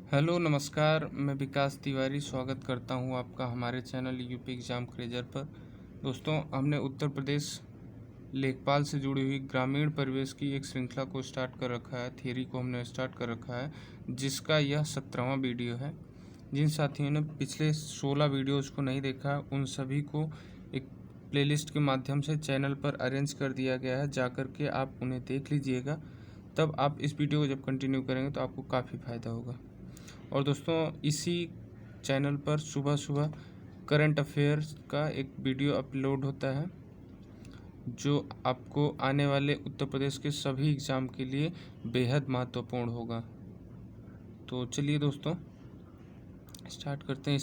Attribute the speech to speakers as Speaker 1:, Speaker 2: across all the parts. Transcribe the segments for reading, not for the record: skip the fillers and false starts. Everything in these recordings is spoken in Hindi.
Speaker 1: हेलो नमस्कार, मैं विकास तिवारी स्वागत करता हूं आपका हमारे चैनल यूपी एग्ज़ाम क्रेजर पर। दोस्तों, हमने उत्तर प्रदेश लेखपाल से जुड़ी हुई ग्रामीण परिवेश की एक श्रृंखला को स्टार्ट कर रखा है, थियरी को हमने स्टार्ट कर रखा है, जिसका यह 17वां वीडियो है। जिन साथियों ने पिछले 16 वीडियोज़ को नहीं देखा है, उन सभी को एक प्लेलिस्ट के माध्यम से चैनल पर अरेंज कर दिया गया है, जा कर के आप उन्हें देख लीजिएगा। तब आप इस वीडियो को जब कंटिन्यू करेंगे तो आपको काफ़ी फ़ायदा होगा। और दोस्तों, इसी चैनल पर सुबह सुबह करंट अफेयर्स का एक वीडियो अपलोड होता है, जो आपको आने वाले उत्तर प्रदेश के सभी एग्ज़ाम के लिए बेहद महत्वपूर्ण होगा। तो चलिए दोस्तों, स्टार्ट करते हैं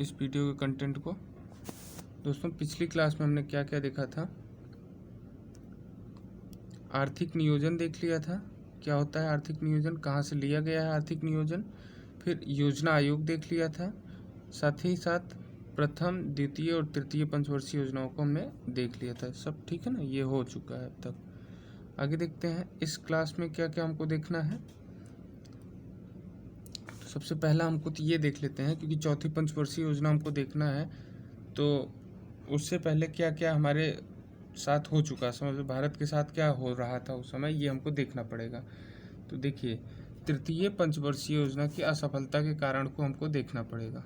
Speaker 1: इस वीडियो के कंटेंट को। दोस्तों, पिछली क्लास में हमने क्या क्या देखा था? आर्थिक नियोजन देख लिया था। क्या होता है आर्थिक नियोजन, कहाँ से लिया गया है आर्थिक नियोजन। फिर योजना आयोग देख लिया था। साथ ही साथ प्रथम, द्वितीय और तृतीय पंचवर्षीय योजनाओं को हमने देख लिया था। सब ठीक है ना, ये हो चुका है अब तक। आगे देखते हैं इस क्लास में क्या क्या हमको देखना है। तो सबसे पहला हमको तो ये देख लेते हैं, क्योंकि चौथी पंचवर्षीय योजना हमको देखना है, तो उससे पहले क्या क्या हमारे साथ हो चुका, समझ भारत के साथ क्या हो रहा था उस समय, ये हमको देखना पड़ेगा। तो देखिए, तृतीय पंचवर्षीय योजना की असफलता के कारण को हमको देखना पड़ेगा।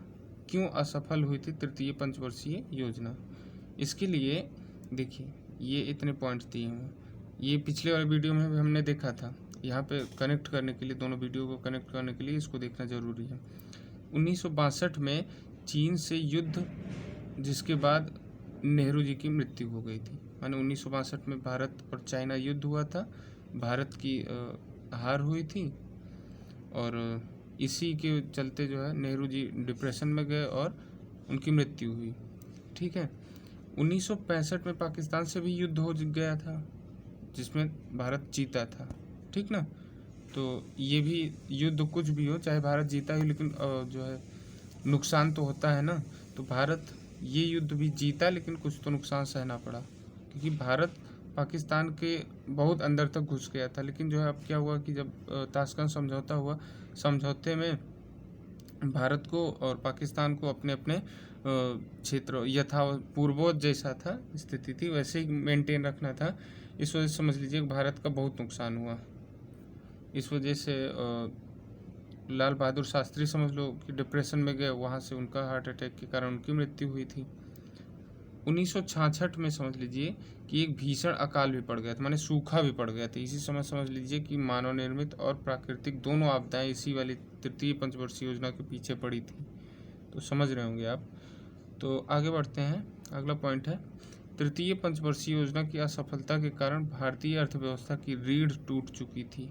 Speaker 1: क्यों असफल हुई थी तृतीय पंचवर्षीय योजना? इसके लिए देखिए, ये इतने पॉइंट्स दिए हुए हैं। ये पिछले वाले वीडियो में भी हमने देखा था। यहाँ पे कनेक्ट करने के लिए, दोनों वीडियो को कनेक्ट करने के लिए इसको देखना जरूरी है। 1962 में चीन से युद्ध, जिसके बाद नेहरू जी की मृत्यु हो गई थी। माने 1962 में भारत और चाइना युद्ध हुआ था, भारत की हार हुई थी, और इसी के चलते जो है नेहरू जी डिप्रेशन में गए और उनकी मृत्यु हुई। ठीक है। 1965 में पाकिस्तान से भी युद्ध हो गया था, जिसमें भारत जीता था। ठीक ना। तो ये भी युद्ध कुछ भी हो, चाहे भारत जीता ही, लेकिन जो है नुकसान तो होता है ना। तो भारत ये युद्ध भी जीता, लेकिन कुछ तो नुकसान सहना पड़ा, क्योंकि भारत पाकिस्तान के बहुत अंदर तक घुस गया था। लेकिन जो है अब क्या हुआ कि जब ताशकंद समझौता हुआ, समझौते में भारत को और पाकिस्तान को अपने अपने क्षेत्र यथा पूर्वोत जैसा था स्थिति थी वैसे ही मेंटेन रखना था। इस वजह से समझ लीजिए भारत का बहुत नुकसान हुआ। इस वजह से लाल बहादुर शास्त्री समझ लो कि डिप्रेशन में गए, वहाँ से उनका हार्ट अटैक के कारण उनकी मृत्यु हुई थी। 1966 में समझ लीजिए कि एक भीषण अकाल भी पड़ गया था, माने सूखा भी पड़ गया था। इसी समय समझ लीजिए कि मानव निर्मित और प्राकृतिक दोनों आपदाएं इसी वाली तृतीय पंचवर्षीय योजना के पीछे पड़ी थी। तो समझ रहे होंगे आप। तो आगे बढ़ते हैं। अगला पॉइंट है, तृतीय पंचवर्षीय योजना की असफलता के कारण भारतीय अर्थव्यवस्था की रीढ़ टूट चुकी थी।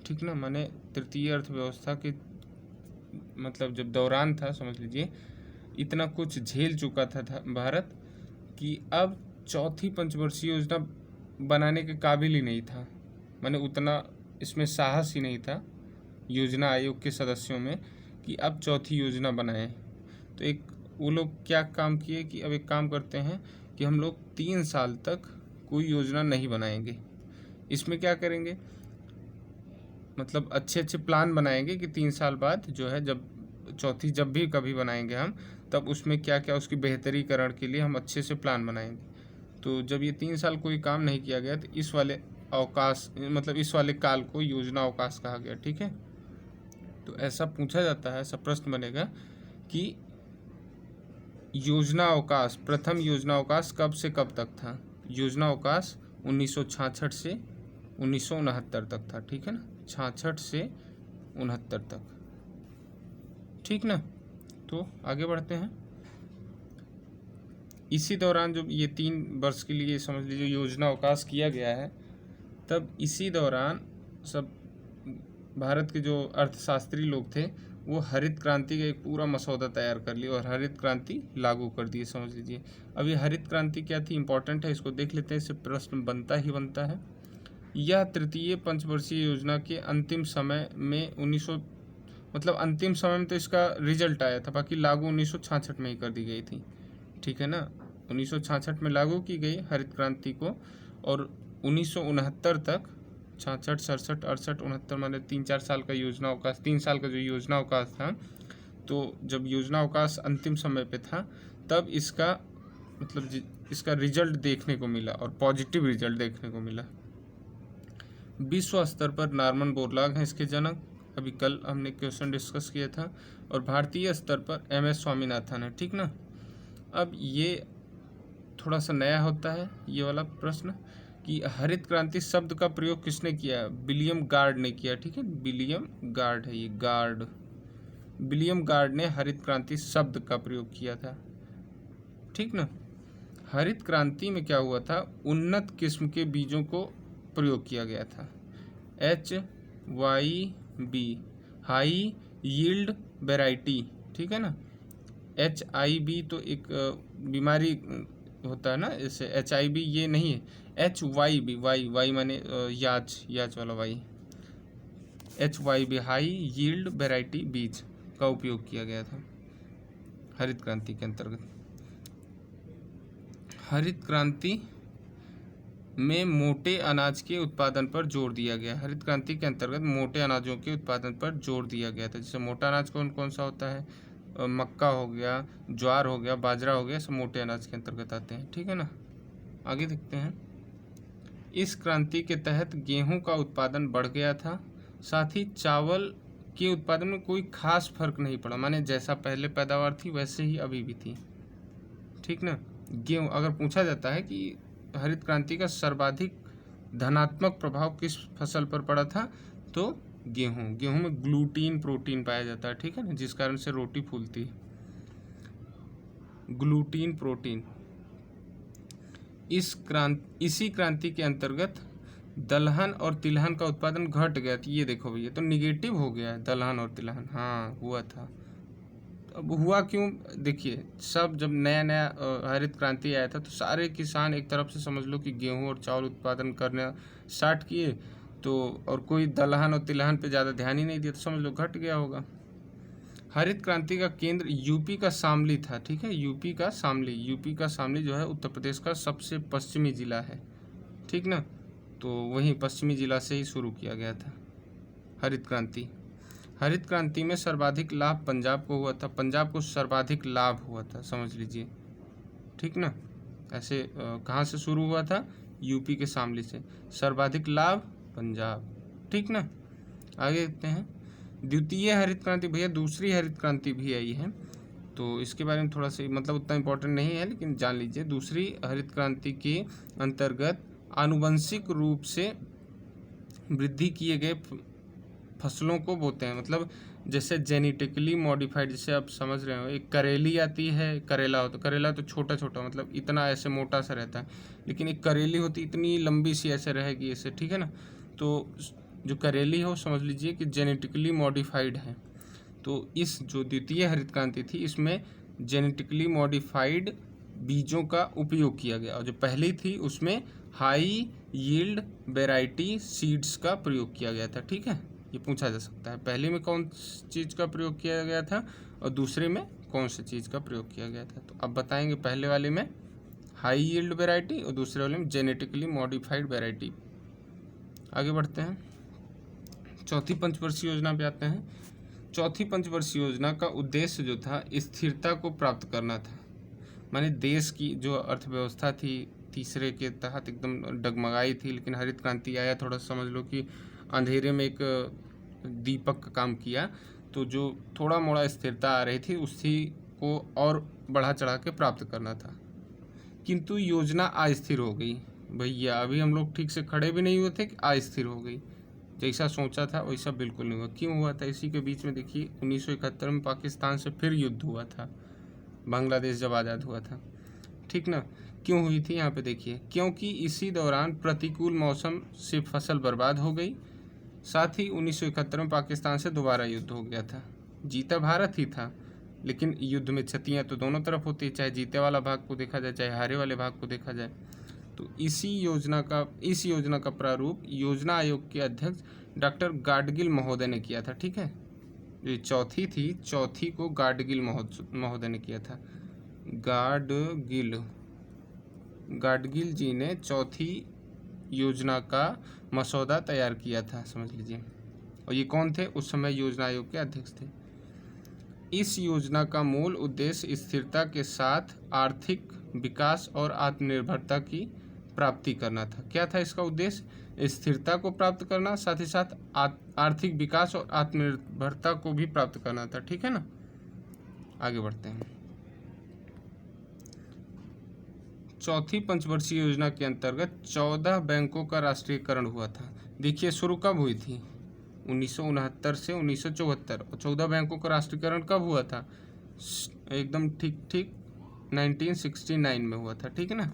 Speaker 1: ठीक ना। माने तृतीय अर्थव्यवस्था के मतलब जब दौरान था, समझ लीजिए इतना कुछ झेल चुका था भारत कि अब चौथी पंचवर्षीय योजना बनाने के काबिल ही नहीं था। माने उतना इसमें साहस ही नहीं था योजना आयोग के सदस्यों में कि अब चौथी योजना बनाएं। तो एक वो लोग क्या काम किए कि अब एक काम करते हैं कि हम लोग 3 साल तक कोई योजना नहीं बनाएंगे। इसमें क्या करेंगे, मतलब अच्छे अच्छे प्लान बनाएंगे कि 3 साल बाद जो है, जब चौथी जब भी कभी बनाएंगे हम, तब उसमें क्या क्या उसकी बेहतरीकरण के लिए हम अच्छे से प्लान बनाएंगे। तो जब ये 3 साल कोई काम नहीं किया गया, तो इस वाले अवकाश, मतलब इस वाले काल को योजना अवकाश कहा गया। ठीक है। तो ऐसा पूछा जाता है, ऐसा प्रश्न बनेगा कि योजना अवकाश, प्रथम योजना अवकाश कब से कब तक था? योजना अवकाश 1966 से 1969 तक था। ठीक है ना, 66 से 69 तक। ठीक ना। तो आगे बढ़ते हैं। इसी दौरान जब ये 3 वर्ष के लिए समझ लीजिए योजना अवकाश किया गया है, तब इसी दौरान सब भारत के जो अर्थशास्त्री लोग थे, वो हरित क्रांति का एक पूरा मसौदा तैयार कर लिया और हरित क्रांति लागू कर दी। समझ लीजिए अब ये हरित क्रांति क्या थी, इंपॉर्टेंट है, इसको देख लेते हैं, इससे प्रश्न बनता ही बनता है। यह तृतीय पंचवर्षीय योजना के अंतिम समय में मतलब अंतिम समय में तो इसका रिजल्ट आया था, बाकी लागू 1966 में ही कर दी गई थी। ठीक है ना। 1966 में लागू की गई हरित क्रांति को, और 1969 तक 66, 67, 68, 69, माने 3-4 साल का योजना अवकाश, 3 साल का जो योजना अवकाश था, तो जब योजना अवकाश अंतिम समय पे था तब इसका मतलब इसका रिजल्ट देखने को मिला और पॉजिटिव रिजल्ट देखने को मिला। विश्व स्तर पर नॉर्मन बोरलॉग हैं इसके जनक, अभी कल हमने क्वेश्चन डिस्कस किया था, और भारतीय स्तर पर MS स्वामीनाथन है, ठीक ना। अब ये थोड़ा सा नया होता है ये वाला प्रश्न कि हरित क्रांति शब्द का प्रयोग किसने किया? विलियम गार्ड ने किया, ठीक है, विलियम गार्ड है ये, गार्ड, विलियम गार्ड ने हरित क्रांति शब्द का प्रयोग किया था, ठीक ना। हरित क्रांति में क्या हुआ था? उन्नत किस्म के बीजों को प्रयोग किया गया था, HYB, हाई यील्ड वेराइटी, ठीक है ना। HIB तो एक बीमारी होता है ना, जैसे HIV ये नहीं है, HYB, वाई माने याच वाला Y, HYB high yield variety बीज का उपयोग किया गया था हरित क्रांति के अंतर्गत। हरित क्रांति में मोटे अनाज के उत्पादन पर जोर दिया गया। हरित क्रांति के अंतर्गत मोटे अनाजों के उत्पादन पर जोर दिया गया था। जैसे मोटा अनाज कौन कौन सा होता है? मक्का हो गया, ज्वार हो गया, बाजरा हो गया, सब मोटे अनाज के अंतर्गत आते हैं, ठीक है ना। आगे देखते हैं। इस क्रांति के तहत गेहूं का उत्पादन बढ़ गया था, साथ ही चावल के उत्पादन में कोई खास फर्क नहीं पड़ा, माने जैसा पहले पैदावार थी वैसे ही अभी भी थी, ठीक ना। गेहूं अगर पूछा जाता है कि हरित क्रांति का सर्वाधिक धनात्मक प्रभाव किस फसल पर पड़ा था, तो गेहूं में ग्लूटीन प्रोटीन पाया जाता है, ठीक है ना, जिस कारण से रोटी फूलती है, ग्लूटीन प्रोटीन। इसी क्रांति के अंतर्गत दलहन और तिलहन का उत्पादन घट गया। ये देखो भैया, तो निगेटिव हो गया है दलहन और तिलहन, हाँ हुआ था। अब हुआ क्यों? देखिए, सब जब नया हरित क्रांति आया था तो सारे किसान एक तरफ से समझ लो कि गेहूं और चावल उत्पादन करना स्टार्ट किए, तो और कोई दलहन और तिलहन पे ज़्यादा ध्यान ही नहीं दिया, तो समझ लो घट गया होगा। हरित क्रांति का केंद्र यूपी का शामली था, ठीक है, यूपी का शामली जो है उत्तर प्रदेश का सबसे पश्चिमी जिला है, ठीक ना, तो वहीं पश्चिमी जिला से ही शुरू किया गया था हरित क्रांति। हरित क्रांति में सर्वाधिक लाभ पंजाब को हुआ था, पंजाब को सर्वाधिक लाभ हुआ था, समझ लीजिए, ठीक ना। ऐसे कहाँ से शुरू हुआ था? यूपी के शामली से, सर्वाधिक लाभ पंजाब, ठीक ना। आगे देखते हैं। द्वितीय हरित क्रांति, भैया दूसरी हरित क्रांति भी आई है, तो इसके बारे में थोड़ा सा मतलब उतना इम्पोर्टेंट नहीं है, लेकिन जान लीजिए। दूसरी हरित क्रांति के अंतर्गत आनुवंशिक रूप से वृद्धि किए गए फसलों को बोते हैं, मतलब जैसे जेनेटिकली मॉडिफाइड, जैसे आप समझ रहे हो, एक करेली आती है, करेला तो छोटा छोटा, मतलब इतना ऐसे मोटा सा रहता है, लेकिन एक करेली होती इतनी लंबी सी ऐसे रहेगी ऐसे, ठीक है ना। तो जो करेली हो समझ लीजिए कि जेनेटिकली मॉडिफाइड है। तो इस जो द्वितीय हरित क्रांति थी इसमें जेनेटिकली मॉडिफाइड बीजों का उपयोग किया गया, और जो पहली थी उसमें हाई यील्ड वेराइटी सीड्स का प्रयोग किया गया था, ठीक है, ये पूछा जा सकता है। पहले में कौन चीज़ का प्रयोग किया गया था और दूसरे में कौन सी चीज़ का प्रयोग किया गया था, तो अब बताएंगे। पहले वाले में हाई यील्ड वेराइटी और दूसरे वाले में जेनेटिकली मॉडिफाइड वेराइटी। आगे बढ़ते हैं, चौथी पंचवर्षीय योजना पे आते हैं। चौथी पंचवर्षीय योजना का उद्देश्य जो था स्थिरता को प्राप्त करना था, माने देश की जो अर्थव्यवस्था थी तीसरे के तहत एकदम डगमगाई थी, लेकिन हरित क्रांति आया, थोड़ा समझ लो कि अंधेरे में एक दीपक का काम किया, तो जो थोड़ा मोड़ा स्थिरता आ रही थी उसी को और बढ़ा चढ़ा के प्राप्त करना था। किंतु योजना अस्थिर हो गई भैया, अभी हम लोग ठीक से खड़े भी नहीं हुए थे कि अस्थिर हो गई, जैसा सोचा था वैसा बिल्कुल नहीं हुआ। क्यों हुआ था? इसी के बीच में देखिए 1971 में पाकिस्तान से फिर युद्ध हुआ था, बांग्लादेश जब आज़ाद हुआ था, ठीक ना। क्यों हुई थी यहाँ पे देखिए, क्योंकि इसी दौरान प्रतिकूल मौसम से फसल बर्बाद हो गई, साथ ही 1971 में पाकिस्तान से दोबारा युद्ध हो गया था। जीता भारत ही था, लेकिन युद्ध में क्षतियाँ तो दोनों तरफ होती है, चाहे जीते वाला भाग को देखा जाए चाहे हारे वाले भाग को देखा जाए। तो इस योजना का प्रारूप योजना आयोग के अध्यक्ष डॉक्टर गाडगिल महोदय ने किया था, ठीक है। ये चौथी थी, चौथी को गाडगिल महोदय ने किया था। गाडगिल जी ने चौथी योजना का मसौदा तैयार किया था, समझ लीजिए। और ये कौन थे? उस समय योजना आयोग के अध्यक्ष थे। इस योजना का मूल उद्देश्य स्थिरता के साथ आर्थिक विकास और आत्मनिर्भरता की प्राप्ति करना था। क्या था इसका उद्देश्य? स्थिरता को प्राप्त करना, साथ ही साथ आर्थिक विकास और आत्मनिर्भरता को भी प्राप्त करना था। ठीक है ना, आगे बढ़ते हैं। चौथी पंचवर्षीय योजना के अंतर्गत 14 बैंकों का राष्ट्रीयकरण हुआ था। देखिए शुरू कब हुई थी? 1969 से 1974। और 14 बैंकों का राष्ट्रीयकरण कब हुआ था? एकदम ठीक 1969 में हुआ था। ठीक है ना,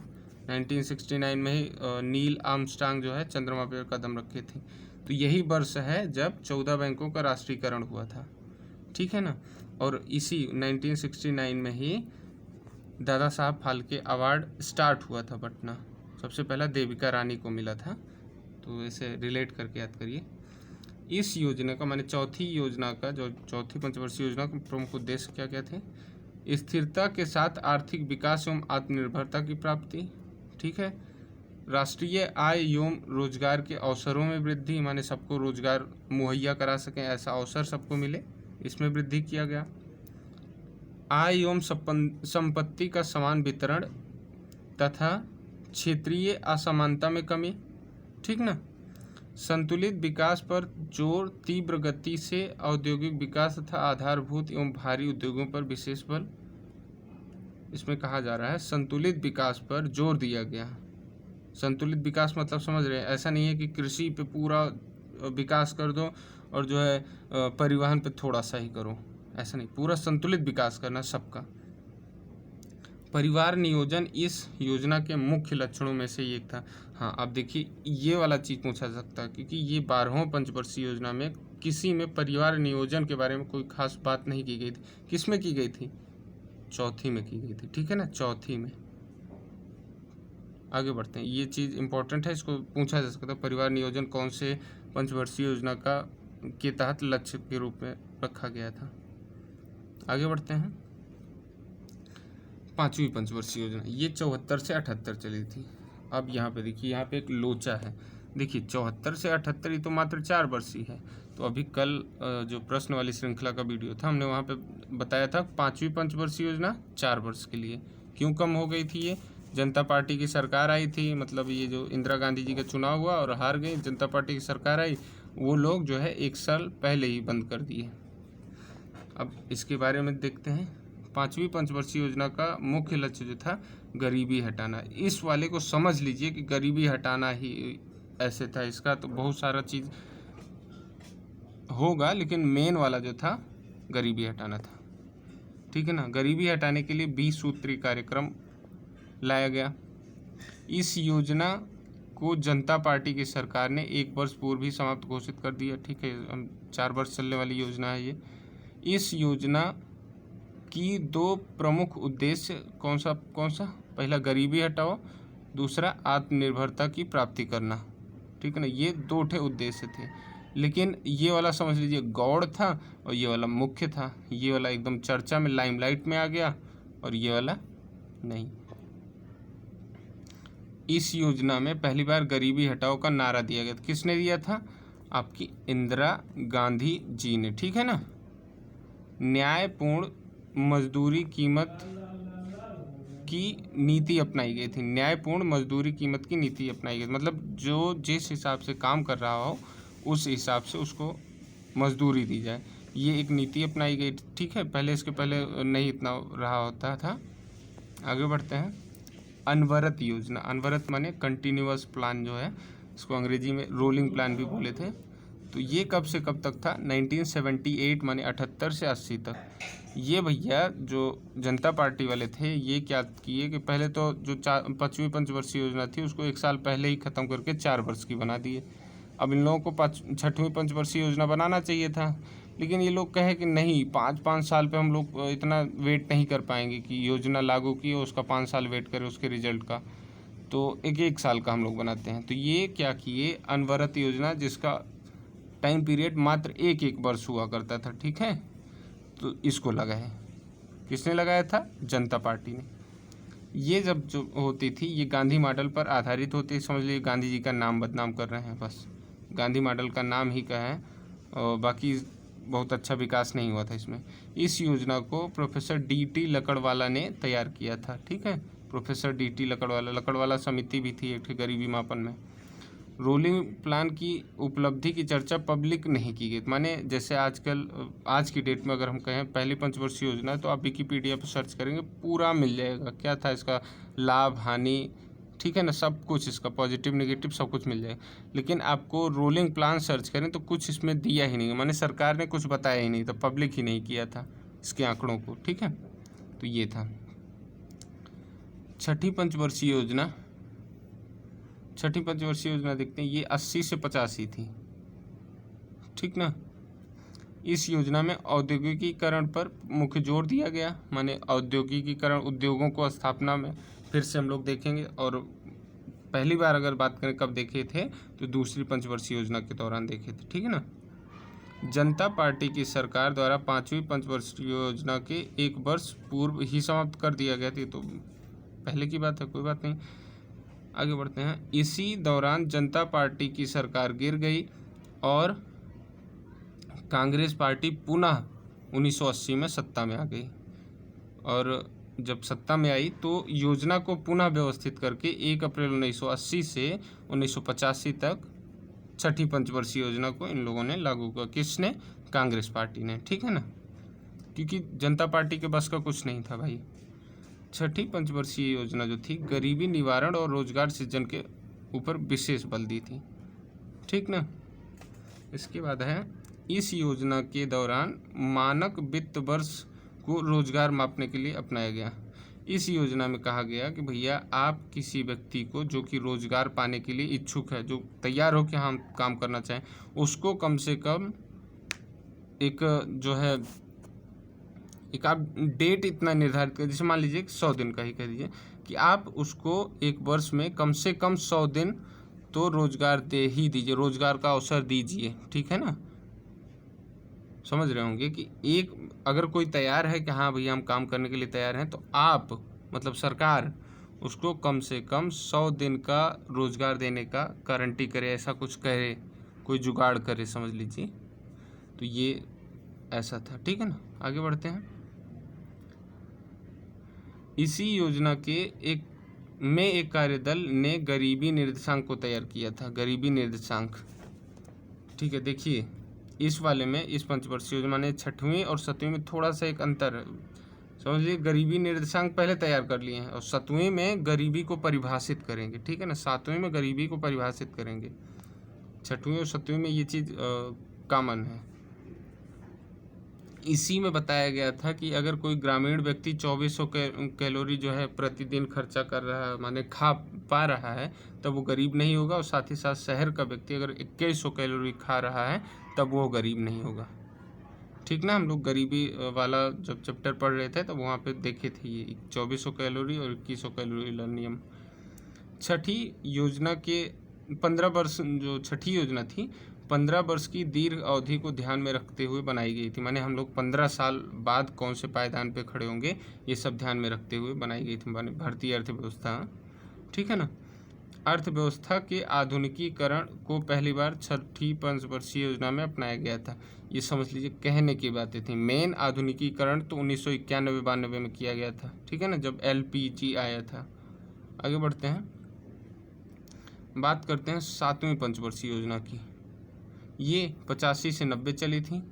Speaker 1: 1969 में ही नील आर्मस्ट्रांग जो है चंद्रमा पर कदम रखे थे। तो यही वर्ष है जब 14 बैंकों का राष्ट्रीयकरण हुआ था। ठीक है ना, और इसी 1969 में ही दादा साहब फाल्के अवार्ड स्टार्ट हुआ था पटना। सबसे पहला देविका रानी को मिला था। तो इसे रिलेट करके याद करिए। इस योजना का माने चौथी योजना का, जो चौथी पंचवर्षीय योजना का प्रमुख उद्देश्य क्या क्या थे? स्थिरता के साथ आर्थिक विकास एवं आत्मनिर्भरता की प्राप्ति। ठीक है, राष्ट्रीय आय एवं रोजगार के अवसरों में वृद्धि, माने सबको रोजगार मुहैया करा सकें ऐसा अवसर सबको मिले, इसमें वृद्धि किया गया। आय एवं संपत्ति का समान वितरण तथा क्षेत्रीय असमानता में कमी। ठीक ना, संतुलित विकास पर जोर, तीव्र गति से औद्योगिक विकास तथा आधारभूत एवं भारी उद्योगों पर विशेष बल। इसमें कहा जा रहा है संतुलित विकास पर जोर दिया गया। संतुलित विकास मतलब समझ रहे हैं, ऐसा नहीं है कि कृषि पे पूरा विकास कर दो और जो है परिवहन पे थोड़ा सा ही करो, ऐसा नहीं, पूरा संतुलित विकास करना सबका। परिवार नियोजन इस योजना के मुख्य लक्षणों में से एक था। हाँ, अब देखिए ये वाला चीज़ पूछा सकता है, क्योंकि ये 12वां पंचवर्षीय योजना में किसी में परिवार नियोजन के बारे में कोई खास बात नहीं की गई थी। किस में की गई थी? चौथी में की गई थी। ठीक है ना, चौथी में। आगे बढ़ते हैं, ये चीज़ इंपॉर्टेंट है, इसको पूछा जा सकता है। परिवार नियोजन कौन से पंचवर्षीय योजना के तहत लक्ष्य के रूप में रखा गया था? आगे बढ़ते हैं। 5वीं पंचवर्षीय योजना, ये 74 से 78 चली थी। अब यहाँ पे देखिए, यहाँ पे एक लोचा है। देखिए 74 से 78 ये तो मात्र 4 वर्ष ही है। तो अभी कल जो प्रश्न वाली श्रृंखला का वीडियो था, हमने वहाँ पे बताया था 5वीं पंचवर्षीय योजना 4 वर्ष के लिए। क्यों कम हो गई थी ये? जनता पार्टी की सरकार आई थी, मतलब ये जो इंदिरा गांधी जी का चुनाव हुआ और हार गई, जनता पार्टी की सरकार आई, वो लोग जो है 1 साल पहले ही बंद कर दिए। अब इसके बारे में देखते हैं। 5वीं पंचवर्षीय योजना का मुख्य लक्ष्य जो था गरीबी हटाना। इस वाले को समझ लीजिए कि गरीबी हटाना ही ऐसे था, इसका तो बहुत सारा चीज़ होगा, लेकिन मेन वाला जो था गरीबी हटाना था। ठीक है ना, गरीबी हटाने के लिए 20 सूत्री कार्यक्रम लाया गया। इस योजना को जनता पार्टी की सरकार ने 1 वर्ष पूर्व ही समाप्त घोषित कर दिया। ठीक है, 4 वर्ष चलने वाली योजना है ये। इस योजना की 2 प्रमुख उद्देश्य कौन सा? पहला गरीबी हटाओ, दूसरा आत्मनिर्भरता की प्राप्ति करना। ठीक है ना, ये 2 ठे उद्देश्य थे। लेकिन ये वाला समझ लीजिए गौड़ था और ये वाला मुख्य था। ये वाला एकदम चर्चा में, लाइमलाइट में आ गया और ये वाला नहीं। इस योजना में पहली बार गरीबी हटाओ का नारा दिया गया। किसने दिया था? आपकी इंदिरा गांधी जी ने। ठीक है ना, न्यायपूर्ण मजदूरी कीमत की नीति अपनाई गई थी। न्यायपूर्ण मजदूरी कीमत की नीति अपनाई गई, मतलब जो जिस हिसाब से काम कर रहा हो उस हिसाब से उसको मजदूरी दी जाए, ये एक नीति अपनाई गई। ठीक है, पहले इसके पहले नहीं इतना रहा होता था। आगे बढ़ते हैं। अनवरत योजना, अनवरत माने कंटिन्यूअस प्लान जो है, इसको अंग्रेजी में रोलिंग प्लान भी बोले थे। तो ये कब से कब तक था? 1978 माने 78 से 80 तक। ये भैया जो जनता पार्टी वाले थे, ये क्या किए कि पहले तो जो 5वीं पंचवर्षीय योजना थी उसको 1 साल पहले ही ख़त्म करके 4 वर्ष की बना दिए। अब इन लोगों को 6वीं पंचवर्षीय योजना बनाना चाहिए था, लेकिन ये लोग कहे कि नहीं, 5 साल पे हम लोग इतना वेट नहीं कर पाएंगे कि योजना लागू की और उसका 5 साल वेट करें उसके रिजल्ट का, तो 1 साल का हम लोग बनाते हैं। तो ये क्या किए, अनवरत योजना, जिसका टाइम पीरियड मात्र 1 वर्ष हुआ करता था। ठीक है, तो इसको लगाए। किसने लगाया था? जनता पार्टी ने। ये जब जो होती थी ये गांधी मॉडल पर आधारित होती, समझ लीजिए गांधी जी का नाम बदनाम कर रहे हैं, बस गांधी मॉडल का नाम ही का है और बाकी बहुत अच्छा विकास नहीं हुआ था इसमें। इस योजना को प्रोफेसर डी.टी. लकड़वाला ने तैयार किया था, ठीक है, प्रोफेसर डी.टी. लकड़वाला समिति भी थी एक गरीबी मापन में। रोलिंग प्लान की उपलब्धि की चर्चा पब्लिक नहीं की गई, माने जैसे आजकल आज की डेट में अगर हम कहें पहली पंचवर्षीय योजना है तो आप विकिपीडिया पर सर्च करेंगे पूरा मिल जाएगा, क्या था इसका लाभ हानि, ठीक है ना, सब कुछ इसका पॉजिटिव नेगेटिव सब कुछ मिल जाएगा। लेकिन आपको रोलिंग प्लान सर्च करें तो कुछ इसमें दिया ही नहीं, माने सरकार ने कुछ बताया ही नहीं, तो पब्लिक ही नहीं किया था इसके आंकड़ों को, ठीक है। तो ये था छठी पंचवर्षीय योजना। छठी पंचवर्षीय योजना देखते हैं, ये 80 से 85 थी, ठीक ना। इस योजना में औद्योगिकीकरण पर मुख्य जोर दिया गया, माने औद्योगिकीकरण, उद्योगों को स्थापना में फिर से हम लोग देखेंगे। और पहली बार अगर बात करें कब देखे थे तो दूसरी पंचवर्षीय योजना के दौरान देखे थे, ठीक है ना। जनता पार्टी की सरकार द्वारा पाँचवीं पंचवर्षीय योजना के 1 वर्ष पूर्व ही समाप्त कर दिया गया था, तो पहले की बात है, कोई बात नहीं। आगे बढ़ते हैं। इसी दौरान जनता पार्टी की सरकार गिर गई और कांग्रेस पार्टी पुनः 1980 में सत्ता में आ गई, और जब सत्ता में आई तो योजना को पुनः व्यवस्थित करके 1 अप्रैल 1980 से 1985 तक छठी पंचवर्षीय योजना को इन लोगों ने लागू किया। किसने? कांग्रेस पार्टी ने, ठीक है ना, क्योंकि जनता पार्टी के बस का कुछ नहीं था भाई। छठी पंचवर्षीय योजना जो थी गरीबी निवारण और रोजगार सृजन के ऊपर विशेष बल दी थी, ठीक ना। इसके बाद है, इस योजना के दौरान मानक वित्त वर्ष को रोजगार मापने के लिए अपनाया गया। इस योजना में कहा गया कि भैया आप किसी व्यक्ति को जो कि रोजगार पाने के लिए इच्छुक है, जो तैयार हो कि हम काम करना चाहें, उसको कम से कम एक जो है एक आप डेट इतना निर्धारित कर, जैसे मान लीजिए 100 दिन का ही कह दीजिए कि आप उसको 1 वर्ष में कम से कम 100 दिन तो रोजगार दे ही दीजिए, रोजगार का अवसर दीजिए, ठीक है ना। समझ रहे होंगे कि एक अगर कोई तैयार है कि हाँ भैया हम काम करने के लिए तैयार हैं, तो आप मतलब सरकार उसको कम से कम 100 दिन का रोजगार देने का गारंटी करे, ऐसा कुछ करे, कोई जुगाड़ करे, समझ लीजिए। तो ये ऐसा था, ठीक है ना। आगे बढ़ते हैं। इसी योजना के एक कार्यदल ने गरीबी निर्देशांक को तैयार किया था, गरीबी निर्देशांक, ठीक है। देखिए इस वाले में, इस पंचवर्षीय योजना ने 6वीं और 7वीं में थोड़ा सा एक अंतर है, समझ लीजिए। गरीबी निर्देशांक पहले तैयार कर लिए हैं और 7वीं में गरीबी को परिभाषित करेंगे, ठीक है ना। 7वीं में गरीबी को परिभाषित करेंगे, 6वीं और 7वीं में ये चीज़ कॉमन है। इसी में बताया गया था कि अगर कोई ग्रामीण व्यक्ति 2400 कैलोरी जो है प्रतिदिन खर्चा कर रहा है, माने खा पा रहा है, तब वो गरीब नहीं होगा। और साथ ही साथ शहर का व्यक्ति अगर 2100 कैलोरी खा रहा है तब वो गरीब नहीं होगा, ठीक ना। हम लोग गरीबी वाला जब चैप्टर पढ़ रहे थे तब वहाँ पे देखे थे ये 2400 कैलोरी और 2100 कैलोरी नियम। छठी योजना के 15 वर्ष, जो छठी योजना थी 15 वर्ष की दीर्घ अवधि को ध्यान में रखते हुए बनाई गई थी, माने हम लोग 15 साल बाद कौन से पायदान पे खड़े होंगे ये सब ध्यान में रखते हुए बनाई गई थी, माने भारतीय अर्थव्यवस्था, ठीक है ना। अर्थव्यवस्था के आधुनिकीकरण को पहली बार छठी पंचवर्षीय योजना में अपनाया गया था। ये समझ लीजिए कहने की बातें थी। मेन आधुनिकीकरण तो 1991-92 में किया गया था, ठीक है ना, जब LPG आया था। आगे बढ़ते हैं, बात करते हैं 7वीं पंचवर्षीय योजना की। ये 85 से 90 चली थी।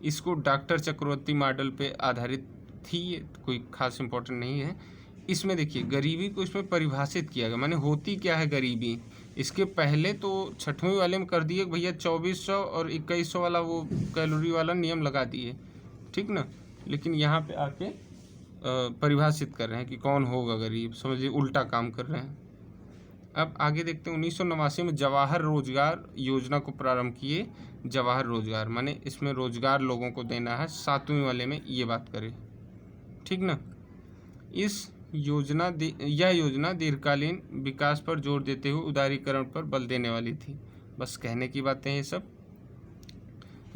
Speaker 1: इसको डॉक्टर चक्रवर्ती मॉडल पे आधारित थी, ये कोई खास इम्पोर्टेंट नहीं है। इसमें देखिए गरीबी को इसमें परिभाषित किया गया, माने होती क्या है गरीबी। इसके पहले तो 6वीं वाले में कर दिए भैया 2400 और 2100 वाला वो कैलोरी वाला नियम लगा दिए, ठीक ना। लेकिन यहाँ पे आके परिभाषित कर रहे हैं कि कौन होगा गरीब, समझिए उल्टा काम कर रहे हैं। अब आगे देखते हैं 1989 में जवाहर रोजगार योजना को प्रारंभ किए। जवाहर रोजगार माने इसमें रोजगार लोगों को देना है, 7वीं वाले में ये बात करें, ठीक ना। यह योजना दीर्घकालीन विकास पर जोर देते हुए उदारीकरण पर बल देने वाली थी। बस कहने की बातें हैं ये सब,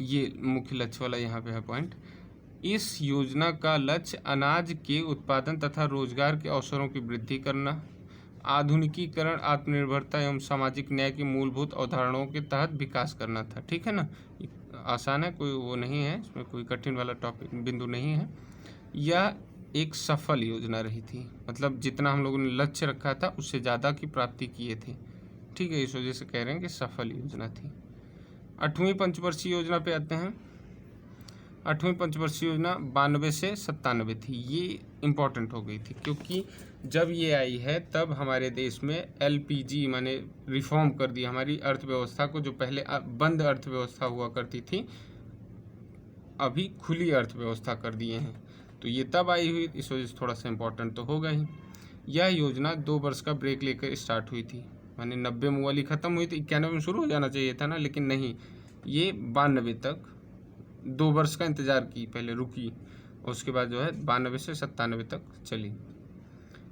Speaker 1: ये मुख्य लक्ष्य वाला यहाँ पे है पॉइंट। इस योजना का लक्ष्य अनाज के उत्पादन तथा रोजगार के अवसरों की वृद्धि करना, आधुनिकीकरण, आत्मनिर्भरता एवं सामाजिक न्याय की मूलभूत अवधारणाओं के तहत विकास करना था। ठीक है ना, आसान है, कोई वो नहीं है इसमें, कोई कठिन वाला टॉपिक बिंदु नहीं है। यह एक सफल योजना रही थी, मतलब जितना हम लोगों ने लक्ष्य रखा था उससे ज़्यादा की प्राप्ति किए थे। ठीक है, इस वजह से कह रहे हैं कि सफल योजना थी। 8वीं पंचवर्षीय योजना पे आते हैं। 8वीं पंचवर्षीय योजना 92 से 97 थी। ये इम्पोर्टेंट हो गई थी क्योंकि जब ये आई है तब हमारे देश में LPG माने रिफॉर्म कर दिया हमारी अर्थव्यवस्था को, जो पहले बंद अर्थव्यवस्था हुआ करती थी अभी खुली अर्थव्यवस्था कर दिए हैं। तो ये तब आई हुई, इस वजह से थोड़ा सा इम्पोर्टेंट तो होगा ही। यह योजना 2 वर्ष का ब्रेक लेकर स्टार्ट हुई थी, माने 90 में वाली ख़त्म हुई थी, 91 में शुरू हो जाना चाहिए था ना, लेकिन नहीं, ये 92 तक 2 वर्ष का इंतज़ार की, पहले रुकी, उसके बाद जो है 92 से 97 तक चली।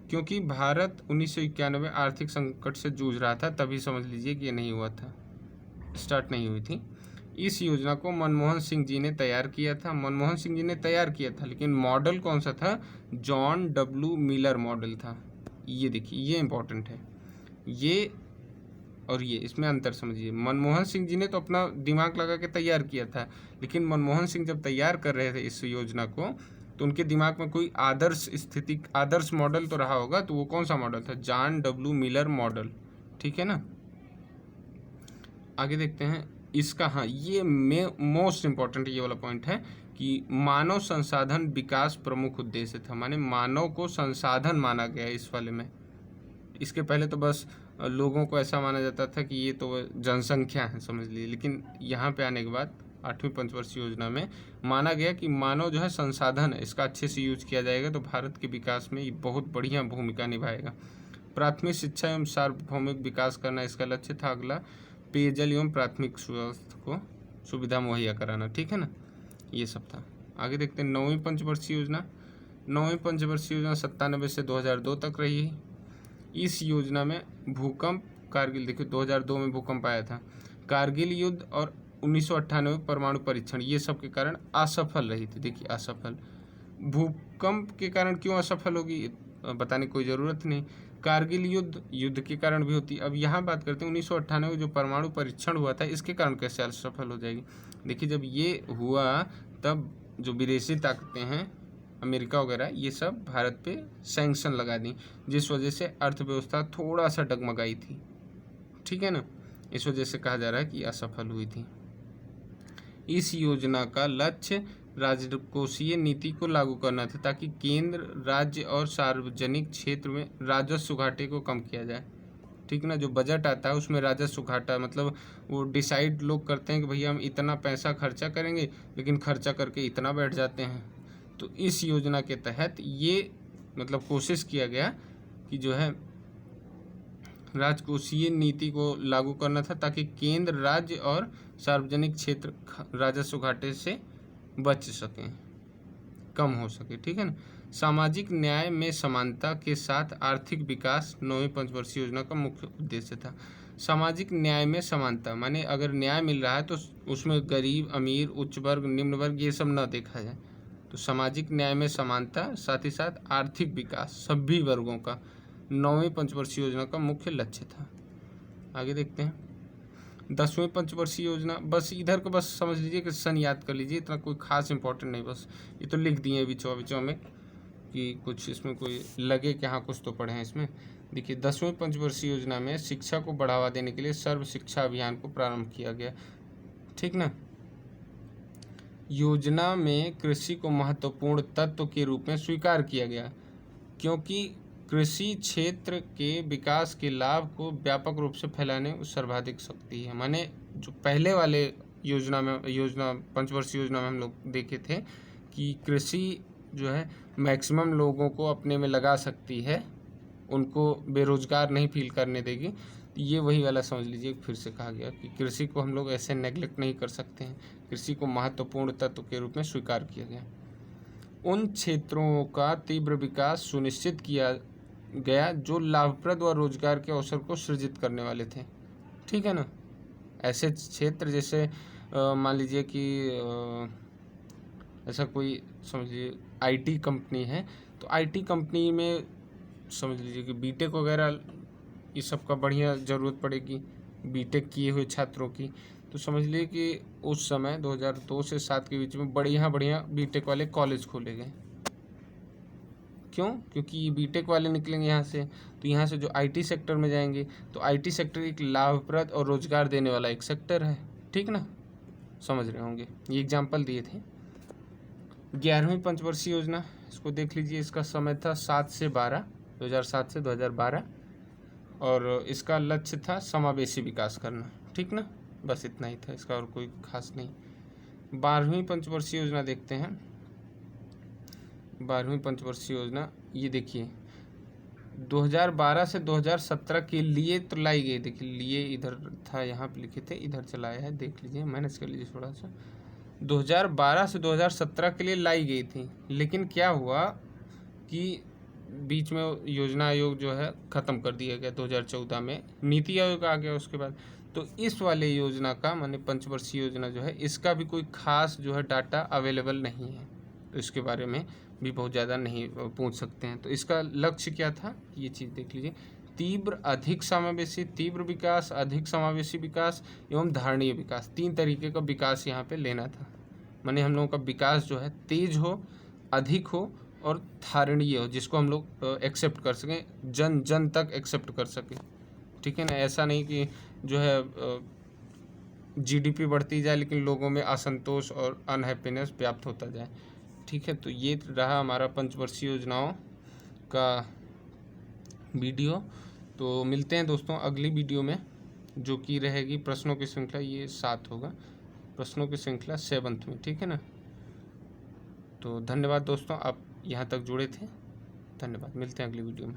Speaker 1: क्योंकि भारत 1991 आर्थिक संकट से जूझ रहा था, तभी समझ लीजिए कि ये नहीं हुआ था, स्टार्ट नहीं हुई थी। इस योजना को मनमोहन सिंह जी ने तैयार किया था। मनमोहन सिंह जी ने तैयार किया था, लेकिन मॉडल कौन सा था? जॉन डब्ल्यू मिलर मॉडल था। ये देखिए, ये इंपॉर्टेंट है, ये और ये, इसमें अंतर समझिए। मनमोहन सिंह जी ने तो अपना दिमाग लगा के तैयार किया था, लेकिन मनमोहन सिंह जब तैयार कर रहे थे इस योजना को तो उनके दिमाग में कोई आदर्श मॉडल तो रहा होगा, तो वो कौन सा मॉडल था? John W Miller model. ठीक है ना, आगे देखते हैं इसका। हाँ, ये मोस्ट इम्पॉर्टेंट ये वाला पॉइंट है कि मानव संसाधन विकास प्रमुख उद्देश्य था, माने मानव को संसाधन माना गया इस वाले में। इसके पहले तो बस लोगों को ऐसा माना जाता था कि ये तो जनसंख्या है, समझ लीजिए, लेकिन यहाँ पे आने के बाद 8वीं पंचवर्षीय योजना में माना गया कि मानव जो है संसाधन है, इसका अच्छे से यूज किया जाएगा तो भारत के विकास में ये बहुत बढ़िया भूमिका निभाएगा। प्राथमिक शिक्षा एवं सार्वभौमिक विकास करना इसका लक्ष्य था। अगला, पेयजल एवं प्राथमिक स्वास्थ्य को सुविधा मुहैया कराना। ठीक है ना, ये सब था। आगे देखते हैं 9वीं पंचवर्षीय योजना। 9वीं पंचवर्षीय योजना 97 से 2002 तक रही है। इस योजना में भूकंप, कारगिल, देखिए 2002 में भूकंप आया था, कारगिल युद्ध और 1998 परमाणु परीक्षण, ये सब के कारण असफल रही थी। देखिए असफल, भूकंप के कारण क्यों असफल होगी बताने की कोई ज़रूरत नहीं, कारगिल युद्ध के कारण भी होती। अब यहाँ बात करते हैं 1998 जो परमाणु परीक्षण हुआ था, इसके कारण कैसे असफल हो जाएगी। देखिए जब ये हुआ तब जो विदेशी ताकतें हैं, अमेरिका वगैरह, ये सब भारत पे सैंक्शन लगा दी, जिस वजह से अर्थव्यवस्था थोड़ा सा डगमगाई थी। ठीक है ना, इस वजह से कहा जा रहा है कि असफल हुई थी। इस योजना का लक्ष्य राजकोषीय नीति को लागू करना था ताकि केंद्र, राज्य और सार्वजनिक क्षेत्र में राजस्व घाटे को कम किया जाए। ठीक ना, जो बजट आता है उसमें राजस्व घाटा, मतलब वो डिसाइड लोग करते हैं कि भैया हम इतना पैसा खर्चा करेंगे, लेकिन खर्चा करके इतना बैठ जाते हैं। तो इस योजना के तहत ये मतलब कोशिश किया गया कि जो है राजकोषीय नीति को लागू करना था ताकि केंद्र, राज्य और सार्वजनिक क्षेत्र राजस्व घाटे से बच सकें, कम हो सके। ठीक है ना, सामाजिक न्याय में समानता के साथ आर्थिक विकास 9वीं पंचवर्षीय योजना का मुख्य उद्देश्य था। सामाजिक न्याय में समानता माने अगर न्याय मिल रहा है तो उसमें गरीब, अमीर, उच्च वर्ग, निम्न वर्ग, ये सब न देखा जाए। तो सामाजिक न्याय में समानता, साथ ही साथ आर्थिक विकास सभी वर्गों का 9वीं पंचवर्षीय योजना का मुख्य लक्ष्य था। आगे देखते हैं 10वीं पंचवर्षीय योजना। बस इधर को बस समझ लीजिए कि सन याद कर लीजिए, इतना कोई खास इंपॉर्टेंट नहीं, बस ये तो लिख दिए बीचों में कि कुछ इसमें कोई लगे कि हाँ कुछ तो पढ़े हैं इसमें। देखिए 10वीं पंचवर्षीय योजना में शिक्षा को बढ़ावा देने के लिए सर्व शिक्षा अभियान को प्रारंभ किया गया। ठीक ना, योजना में कृषि को महत्वपूर्ण तत्व के रूप में स्वीकार किया गया क्योंकि कृषि क्षेत्र के विकास के लाभ को व्यापक रूप से फैलाने में सर्वाधिक शक्ति है। माने जो पहले वाले योजना पंचवर्षीय योजना में हम लोग देखे थे कि कृषि जो है मैक्सिमम लोगों को अपने में लगा सकती है, उनको बेरोजगार नहीं फील करने देगी। ये वही वाला समझ लीजिए, फिर से कहा गया कि कृषि को हम लोग ऐसे नेग्लेक्ट नहीं कर सकते हैं, कृषि को महत्वपूर्ण तत्व के रूप में स्वीकार किया गया। उन क्षेत्रों का तीव्र विकास सुनिश्चित किया गया जो लाभप्रद व रोजगार के अवसर को सृजित करने वाले थे। ठीक है ना, ऐसे क्षेत्र जैसे मान लीजिए कि ऐसा कोई समझ लीजिए आईटी कंपनी है, तो आईटी कंपनी में समझ लीजिए कि बीटेक वगैरह ये सब का बढ़िया ज़रूरत पड़ेगी, बीटेक किए हुए छात्रों की। तो समझ लीजिए कि उस समय 2002 से 7 के बीच में बढ़िया बढ़िया बीटेक वाले कॉलेज खोले गए। क्यों? क्योंकि ये बीटेक वाले निकलेंगे यहाँ से, तो यहाँ से जो आईटी सेक्टर में जाएंगे, तो आईटी सेक्टर एक लाभप्रद और रोजगार देने वाला एक सेक्टर है, ठीक ना, समझ रहे होंगे। ये एग्जाम्पल दिए थे। 11वीं पंचवर्षीय योजना, इसको देख लीजिए। इसका समय था 7 से 12, 2007 से 2012, और इसका लक्ष्य था समावेशी विकास करना, ठीक ना, बस इतना ही था इसका, और कोई खास नहीं। 12वीं पंचवर्षीय योजना देखते हैं। 12वीं पंचवर्षीय योजना ये देखिए 2012 से 2017 के लिए तो लाई गई। देखिए लिए इधर था, यहाँ पे लिखे थे, इधर चलाया है, देख लीजिए, मैनेज कर लीजिए थोड़ा सा। 2012 से 2017 के लिए लाई गई थी, लेकिन क्या हुआ कि बीच में योजना आयोग जो है ख़त्म कर दिया गया 2014 में, नीति आयोग आ गया उसके बाद। तो इस वाले योजना का माने पंचवर्षीय योजना जो है, इसका भी कोई खास जो है डाटा अवेलेबल नहीं है, तो इसके बारे में भी बहुत ज़्यादा नहीं पूछ सकते हैं। तो इसका लक्ष्य क्या था, ये चीज़ देख लीजिए। तीव्र अधिक समावेशी, तीव्र विकास, अधिक समावेशी विकास एवं धारणीय विकास, 3 तरीके का विकास यहाँ पे लेना था। माने हम लोगों का विकास जो है तेज हो, अधिक हो और धारणीय हो, जिसको हम लोग एक्सेप्ट कर सकें, जन जन तक एक्सेप्ट कर सकें, ठीक है ना। ऐसा नहीं कि जो है जीडीपी बढ़ती जाए लेकिन लोगों में असंतोष और अनहैप्पीनेस व्याप्त होता जाए, ठीक है। तो ये रहा हमारा पंचवर्षीय योजनाओं का वीडियो। तो मिलते हैं दोस्तों अगली वीडियो में, जो कि रहेगी प्रश्नों की श्रृंखला, ये 7 होगा, प्रश्नों की श्रृंखला 7th में, ठीक है ना। तो धन्यवाद दोस्तों, आप यहाँ तक जुड़े थे, धन्यवाद। मिलते हैं अगली वीडियो में।